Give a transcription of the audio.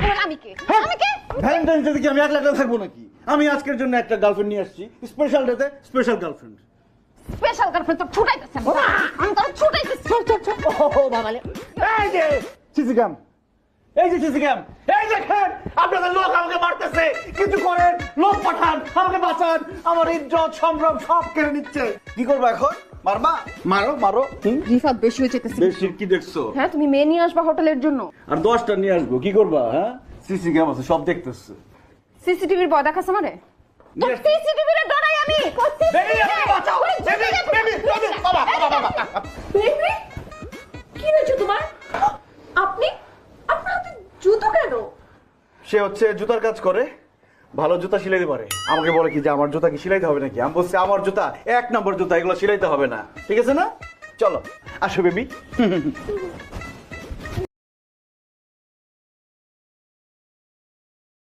বলেন আমি কে? আমি কে? ভ্যালেন্টাইন্স ডে কি আমি একলা একলা থাকবো নাকি? আমি আজকের জন্য একটা গার্লফ্রেন্ড নিয়ে আসছি, স্পেশাল ডেতে স্পেশাল গার্লফ্রেন্ড। স্পেশাল গার্লফ্রেন্ড তো ছুটাইতেছেন। আমি তো ছুটাইতেছি। ও বাবালে। এই যে সিসি ক্যাম, এই যে সিসি ক্যাম, এই দেখেন আপনাদের লোক আমাকে মারতেছে, কিছু করেন, লোক পাঠান, আমাকে বাঁচান, আমার ইজ্জত সম্ভ্রম সব কেড়ে নিচ্ছে। কি করবো এখন? মারবা? মারো মারো। রিফাত বেশি হয়ে যেতেছে। বেশি কি দেখছো? হ্যাঁ তুমি মেয়ে নিয়ে আসবা হোটেলের জন্য। আর 10টা নিয়ে আসবো, কি করবা? হ্যাঁ সিসি ক্যাম আছে, সব দেখতেছে। সিসিটিভির ভয় দেখাছে আমারে? তো সিসিটিভির ডরাই আমি। বেবি আমাকে বাঁচাও, বেবি বেবি বেবি, বাবা বাবা বাবা। বেবি কি হয়েছে তোমার? আপনি আপনার হাতে জুতো কেন? সে হচ্ছে জুতার কাজ করে, ভালো জুতা সিলাইতে পারে। আমাকে বলে কি যে আমার জুতা কি সিলাইতে হবে নাকি? আমি বলছি আমার জুতা 1 নম্বর জুতা, এগুলো সিলাইতে হবে না, ঠিক আছে না? চলো আসো বেবি।